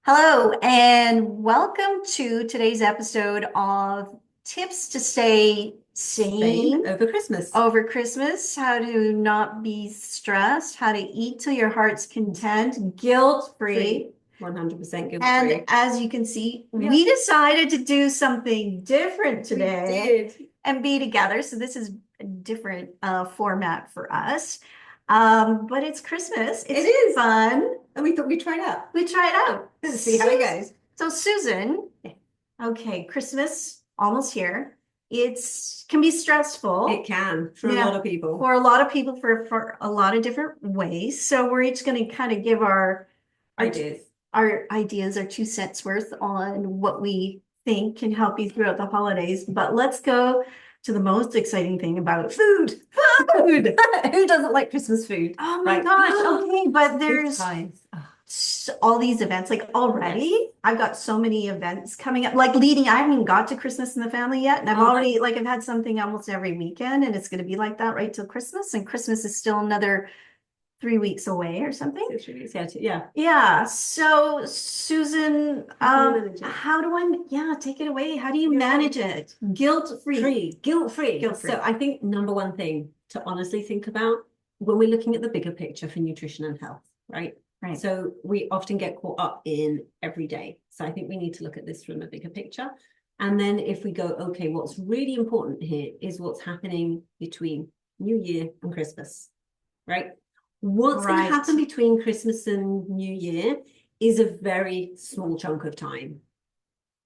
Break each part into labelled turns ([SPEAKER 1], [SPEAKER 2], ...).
[SPEAKER 1] Hello, and welcome to today's episode of Tips to Stay
[SPEAKER 2] Sane
[SPEAKER 1] Sane
[SPEAKER 2] over Christmas.
[SPEAKER 1] over Christmas, how to not be stressed, how to eat till your heart's content, guilt-free.
[SPEAKER 2] Free. 100%
[SPEAKER 1] And
[SPEAKER 2] guilt-free.
[SPEAKER 1] as you can see,
[SPEAKER 2] Yeah,
[SPEAKER 1] we decided to do something different
[SPEAKER 2] we
[SPEAKER 1] today
[SPEAKER 2] did.
[SPEAKER 1] and be together. So this is a different format for us. But it's Christmas.
[SPEAKER 2] It
[SPEAKER 1] It's
[SPEAKER 2] is.
[SPEAKER 1] fun.
[SPEAKER 2] And we thought we'd try it out.
[SPEAKER 1] We try it out.
[SPEAKER 2] See how it goes.
[SPEAKER 1] So Susan, okay, Christmas almost here. It's can be
[SPEAKER 2] It
[SPEAKER 1] stressful.
[SPEAKER 2] can for a
[SPEAKER 1] Yeah,
[SPEAKER 2] lot of people.
[SPEAKER 1] for a lot of people for a lot of different ways. So we're each going to kind of give our
[SPEAKER 2] Ideas.
[SPEAKER 1] our ideas, our 2 cents worth on what we think can help you throughout the holidays. But let's go to the most exciting thing about food. Food.
[SPEAKER 2] Who doesn't like Christmas food?
[SPEAKER 1] Oh my
[SPEAKER 2] Right.
[SPEAKER 1] gosh. Okay, but
[SPEAKER 2] Big
[SPEAKER 1] there's
[SPEAKER 2] times.
[SPEAKER 1] all these events like
[SPEAKER 2] Yes.
[SPEAKER 1] already I've got so many events coming up like leading I haven't even got to Christmas in the family yet and I've
[SPEAKER 2] Oh, nice.
[SPEAKER 1] already like I've had something almost every weekend and it's going to be like that right till Christmas and Christmas is still another 3 weeks away or something.
[SPEAKER 2] It's really exciting. Yeah.
[SPEAKER 1] Yeah, so Susan,
[SPEAKER 2] How do you manage it?
[SPEAKER 1] how do I, yeah, take it away, how do you
[SPEAKER 2] Yeah.
[SPEAKER 1] manage it guilt-free?
[SPEAKER 2] Guilt-free.
[SPEAKER 1] Guilt-free.
[SPEAKER 2] So I think number one thing to honestly think about when we're looking at the bigger picture for nutrition and health, right?
[SPEAKER 1] Right.
[SPEAKER 2] So we often get caught up in every day. So I think we need to look at this from a bigger picture. And then if we go, okay, what's really important here is what's happening between New Year and Christmas, right? What's going to happen between Christmas and New Year is a very small chunk of time,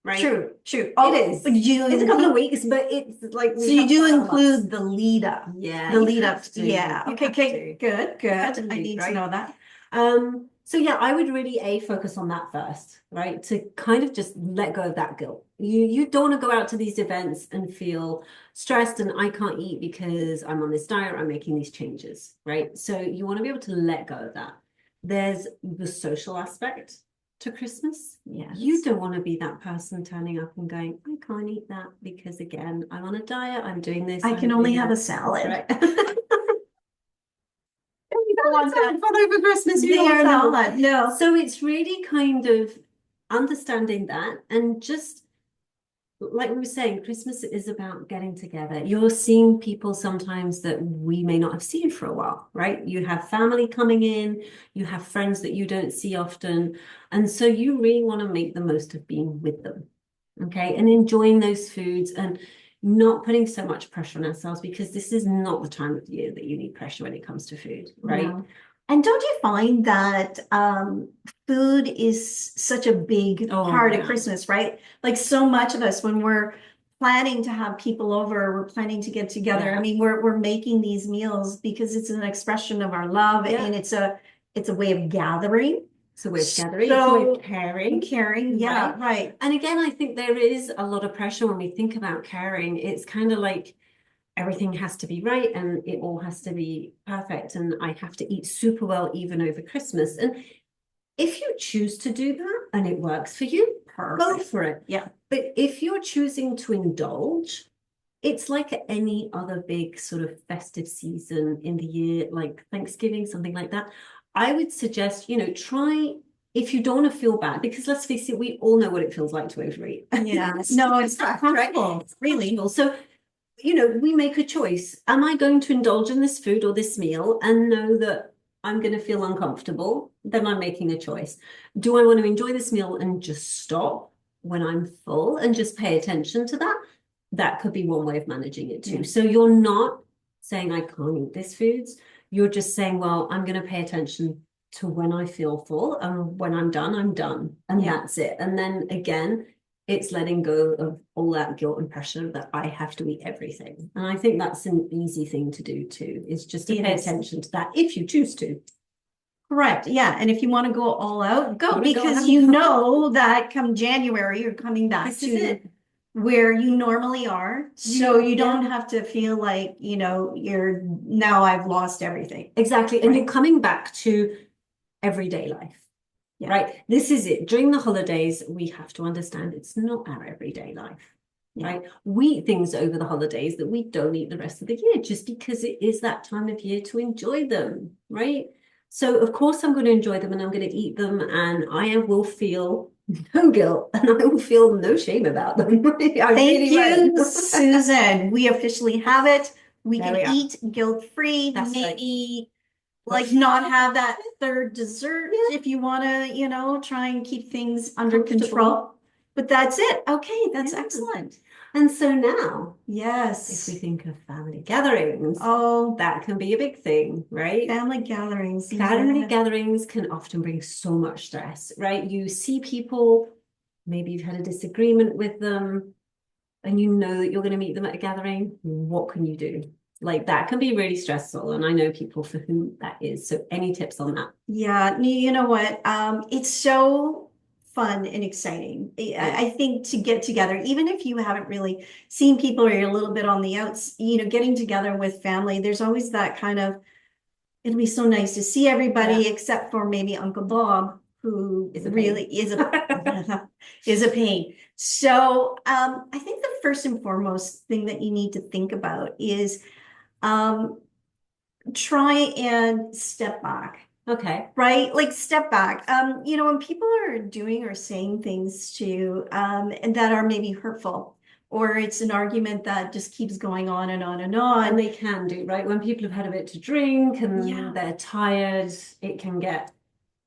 [SPEAKER 2] right?
[SPEAKER 1] True.
[SPEAKER 2] Oh, it is. It's a couple of
[SPEAKER 1] weeks.
[SPEAKER 2] weeks, but it's like
[SPEAKER 1] So you do include the lead up.
[SPEAKER 2] Yeah,
[SPEAKER 1] The
[SPEAKER 2] you
[SPEAKER 1] lead up.
[SPEAKER 2] have to.
[SPEAKER 1] Yeah.
[SPEAKER 2] You
[SPEAKER 1] Okay,
[SPEAKER 2] have
[SPEAKER 1] okay.
[SPEAKER 2] to.
[SPEAKER 1] Good.
[SPEAKER 2] have to
[SPEAKER 1] I
[SPEAKER 2] lead,
[SPEAKER 1] need to
[SPEAKER 2] right?
[SPEAKER 1] know that.
[SPEAKER 2] So yeah, I would really focus on that first, right? To kind of just let go of that guilt. You don't want to go out to these events and feel stressed and I can't eat because I'm on this diet, I'm making these changes, right? So you want to be able to let go of that. There's the social aspect to Christmas.
[SPEAKER 1] Yes.
[SPEAKER 2] You don't want to be that person turning up and going, I can't eat that because again, I'm on a diet, I'm doing this.
[SPEAKER 1] I can only have a salad.
[SPEAKER 2] Right?
[SPEAKER 1] don't want that.
[SPEAKER 2] Fun over Christmas.
[SPEAKER 1] They are not. No.
[SPEAKER 2] So it's really kind of understanding that and just like we were saying, Christmas is about getting together. You're seeing people sometimes that we may not have seen for a while, right? You have family coming in, you have friends that you don't see often. And so you really want to make the most of being with them, okay? And enjoying those foods and not putting so much pressure on ourselves because this is not the time of the year that you need pressure when it comes to food, right?
[SPEAKER 1] Yeah. And don't you find that food is such a big part of Christmas, right? Like so much of us when we're planning to have people over, we're planning to get together.
[SPEAKER 2] Yeah.
[SPEAKER 1] I mean, we're making these meals because it's an expression of our love and it's a way of gathering.
[SPEAKER 2] It's a way of gathering,
[SPEAKER 1] So,
[SPEAKER 2] it's a way of caring.
[SPEAKER 1] Caring, yeah, right.
[SPEAKER 2] And again, I think there is a lot of pressure when we think about caring. It's kind of like everything has to be right and it all has to be perfect and I have to eat super well even over Christmas. And if you choose to do that and it works for you, go for it.
[SPEAKER 1] Yeah.
[SPEAKER 2] But if you're choosing to indulge, it's like any other big sort of festive season in the year, like Thanksgiving, something like that. I would suggest, try if you don't want to feel bad, because let's face it, we all know what it feels like to overeat.
[SPEAKER 1] Yeah. No, it's not comfortable, really.
[SPEAKER 2] So we make a choice. Am I going to indulge in this food or this meal and know that I'm going to feel uncomfortable? Then I'm making a choice. Do I want to enjoy this meal and just stop when I'm full and just pay attention to that? That could be one way of managing it too. Yeah. So you're not saying I can't eat this foods. You're just saying, well, I'm going to pay attention to when I feel full and when I'm done, I'm done. And that's it. And then again, it's letting go of all that guilt and pressure that I have to eat everything. And I think that's an easy thing to do too, is just to pay attention to that if you choose to.
[SPEAKER 1] Correct. Yeah. And if you want to go all out, go because you know that come January, you're coming back to where you normally are. So you don't have to feel like, you're now I've lost everything.
[SPEAKER 2] Exactly. And you're coming back to everyday life. Yeah. Right. This is it. During the holidays, we have to understand it's not our everyday life. Yeah. Right. We eat things over the holidays that we don't eat the rest of the year just because it is that time of year to enjoy them. Right. So of course I'm going to enjoy them and I'm going to eat them and I will feel no guilt and I will feel no shame about them. I
[SPEAKER 1] Thank
[SPEAKER 2] really
[SPEAKER 1] you,
[SPEAKER 2] won't.
[SPEAKER 1] Susan. We officially have it. We
[SPEAKER 2] There
[SPEAKER 1] can
[SPEAKER 2] we are.
[SPEAKER 1] eat guilt-free,
[SPEAKER 2] That's right.
[SPEAKER 1] maybe like not have that third dessert if you want to, try and keep things under control. But that's it. Okay, that's excellent.
[SPEAKER 2] And so now, if we
[SPEAKER 1] Yes.
[SPEAKER 2] think of family gatherings,
[SPEAKER 1] Oh,
[SPEAKER 2] that can be a big thing, right?
[SPEAKER 1] family gatherings.
[SPEAKER 2] Family
[SPEAKER 1] Yeah.
[SPEAKER 2] gatherings can often bring so much stress, right? You see people, maybe you've had a disagreement with them, and you know that you're going to meet them at a gathering. What can you do? Like that can be really stressful. And I know people for whom that is. So any tips on that?
[SPEAKER 1] Yeah, you know what? It's so fun and exciting. I think to get together, even if you haven't really seen people or you're a little bit on the outs, getting together with family, there's always that kind of, it'll be so nice to see everybody except for maybe Uncle Bob, who
[SPEAKER 2] Is a
[SPEAKER 1] really is a is a pain. So I think the first and foremost thing that you need to think about is try and step back.
[SPEAKER 2] Okay.
[SPEAKER 1] Right? Like step back. When people are doing or saying things to you and that are maybe hurtful, or it's an argument that just keeps going on and on and on.
[SPEAKER 2] And they can do, right? When people have had a bit to drink and
[SPEAKER 1] Yeah.
[SPEAKER 2] they're tired, it can get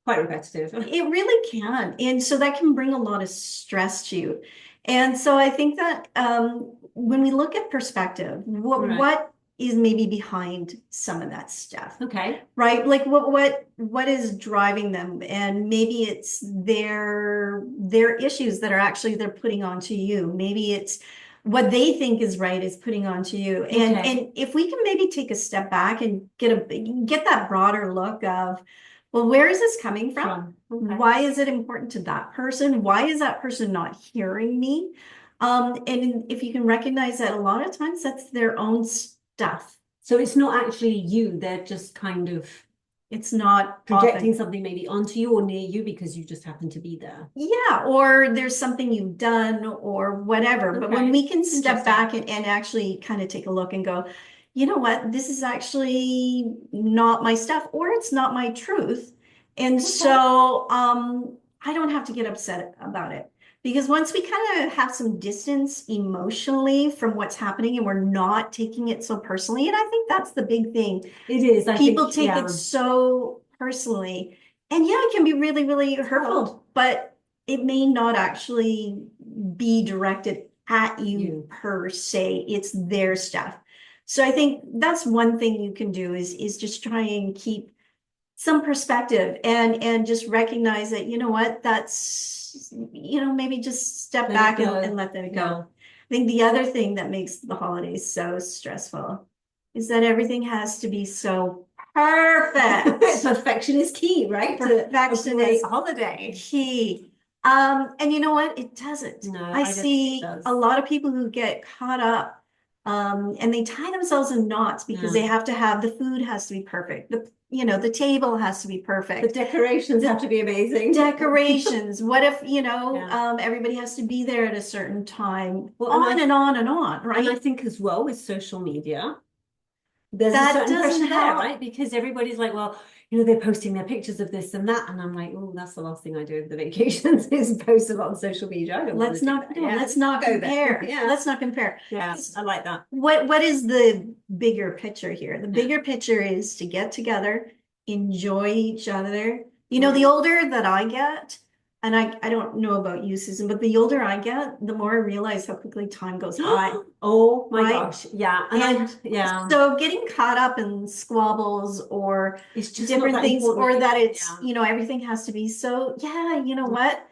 [SPEAKER 2] quite repetitive.
[SPEAKER 1] It really can. And so that can bring a lot of stress to you. And so I think that when we look at perspective, what is maybe behind some of that stuff?
[SPEAKER 2] Okay.
[SPEAKER 1] Right? Like what is driving them? And maybe it's their issues that are actually they're putting onto you. Maybe it's what they think is right is putting onto you. And if we can maybe take a step back and get that broader look of, well, where is this coming from?
[SPEAKER 2] Okay.
[SPEAKER 1] Why is it important to that person? Why is that person not hearing me? And if you can recognize that a lot of times that's their own stuff.
[SPEAKER 2] So it's not actually you, they're just kind of
[SPEAKER 1] it's not
[SPEAKER 2] projecting something maybe onto you or near you because you just happen to be there.
[SPEAKER 1] Yeah, or there's something you've done or whatever. But when we can step back and actually kind of take a look and go, you know what, this is actually not my stuff, or it's not my truth. And so I don't have to get upset about it. Because once we kind of have some distance emotionally from what's happening and we're not taking it so personally, and I think that's the big thing.
[SPEAKER 2] It is.
[SPEAKER 1] People take it so personally. And yeah, it can be really, really hurtful, but it may not actually be directed at you per se. It's their stuff. So I think that's one thing you can do is just try and keep some perspective and just recognize that, you know what, that's, maybe just step back and let that go. I think the other thing that makes the holidays so stressful is that everything has to be so perfect.
[SPEAKER 2] Perfection is key, right?
[SPEAKER 1] Perfection is
[SPEAKER 2] holiday
[SPEAKER 1] key. And you know what? It doesn't.
[SPEAKER 2] No,
[SPEAKER 1] I see a lot of people who get caught up and they tie themselves in knots because they have to have the food has to be perfect. The table has to be perfect.
[SPEAKER 2] The decorations have to be amazing.
[SPEAKER 1] Decorations. What if, everybody has to be there at a certain time? Well, on and on, right?
[SPEAKER 2] And I think as well with social media, there's a certain pressure there, right? Because everybody's like, well, they're posting their pictures of this and that, and I'm like, oh, that's the last thing I do over the vacations is post it on social media. Let's not
[SPEAKER 1] compare.
[SPEAKER 2] Yeah.
[SPEAKER 1] Let's not compare.
[SPEAKER 2] Yeah, I like that.
[SPEAKER 1] What is the bigger picture here? The bigger picture is to get together, enjoy each other. The older that I get, and I don't know about you, Susan, but the older I get, the more I realize how quickly time goes by.
[SPEAKER 2] Oh my gosh. Yeah.
[SPEAKER 1] And so getting caught up in squabbles or
[SPEAKER 2] it's just
[SPEAKER 1] different things, or that it's, everything has to be so, you know what?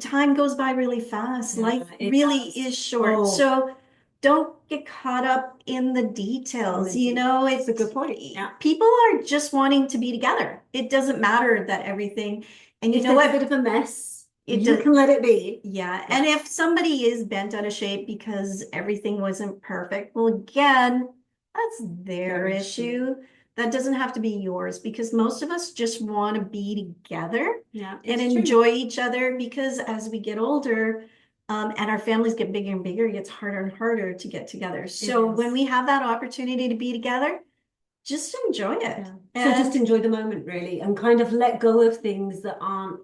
[SPEAKER 1] Time goes by really fast. Life really is short. So don't get caught up in the details. It's
[SPEAKER 2] a good point. Yeah.
[SPEAKER 1] People are just wanting to be together. It doesn't matter that everything. And
[SPEAKER 2] if there's a bit of a mess, you can let it be.
[SPEAKER 1] Yeah. And if somebody is bent out of shape because everything wasn't perfect, well, again, that's their issue. That doesn't have to be yours because most of us just want to be together and enjoy each other because as we get older, and our families get bigger and bigger, it gets harder and harder to get together. So when we have that opportunity to be together, just enjoy it.
[SPEAKER 2] Yeah. So
[SPEAKER 1] And
[SPEAKER 2] just enjoy the moment, really, and kind of let go of things that aren't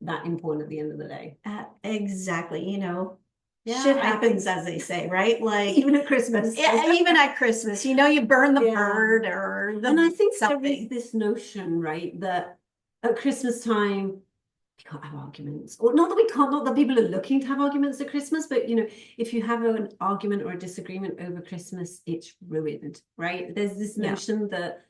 [SPEAKER 2] that important at the end of the day.
[SPEAKER 1] exactly,
[SPEAKER 2] Yeah,
[SPEAKER 1] shit
[SPEAKER 2] I
[SPEAKER 1] happens,
[SPEAKER 2] think
[SPEAKER 1] as they say, right? Like
[SPEAKER 2] even at Christmas.
[SPEAKER 1] yeah, even at Christmas, you burn the
[SPEAKER 2] Yeah.
[SPEAKER 1] bird or the
[SPEAKER 2] And I think there
[SPEAKER 1] something.
[SPEAKER 2] is this notion, right, that at Christmas time we can't have arguments, or not that we can't, not that people are looking to have arguments at Christmas, but if you have an argument or a disagreement over Christmas, it's ruined, right? There's this
[SPEAKER 1] Yeah.
[SPEAKER 2] notion that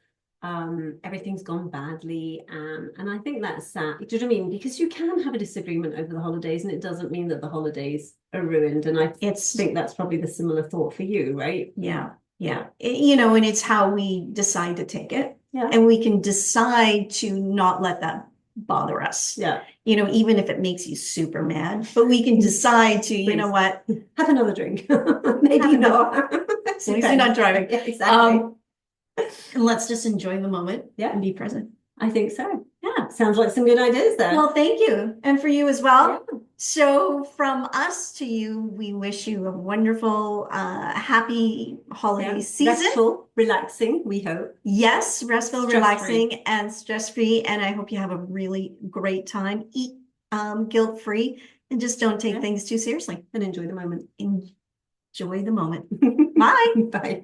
[SPEAKER 2] everything's gone badly, and I think that's sad. Do you know what I mean? Because you can have a disagreement over the holidays, and it doesn't mean that the holidays are ruined. And I think that's probably the similar thought for you, right?
[SPEAKER 1] Yeah. And it's how we decide to take it.
[SPEAKER 2] Yeah.
[SPEAKER 1] And we can decide to not let that bother us.
[SPEAKER 2] Yeah.
[SPEAKER 1] Even if it makes you super mad, but we can decide to, you know what?
[SPEAKER 2] Have another drink. Maybe not.
[SPEAKER 1] As long as you're not driving.
[SPEAKER 2] Yeah, exactly.
[SPEAKER 1] And let's just enjoy the moment and be present.
[SPEAKER 2] I think so.
[SPEAKER 1] Yeah.
[SPEAKER 2] Sounds like some good ideas there.
[SPEAKER 1] Well, thank you. And for you as well.
[SPEAKER 2] Yeah.
[SPEAKER 1] So from us to you, we wish you a wonderful, happy holiday season.
[SPEAKER 2] Restful, relaxing, we hope.
[SPEAKER 1] Yes, restful, relaxing, and stress-free. And I hope you have a really great time. Eat guilt-free and just don't take things too seriously.
[SPEAKER 2] And enjoy the moment.
[SPEAKER 1] Enjoy the moment. Bye.
[SPEAKER 2] Bye.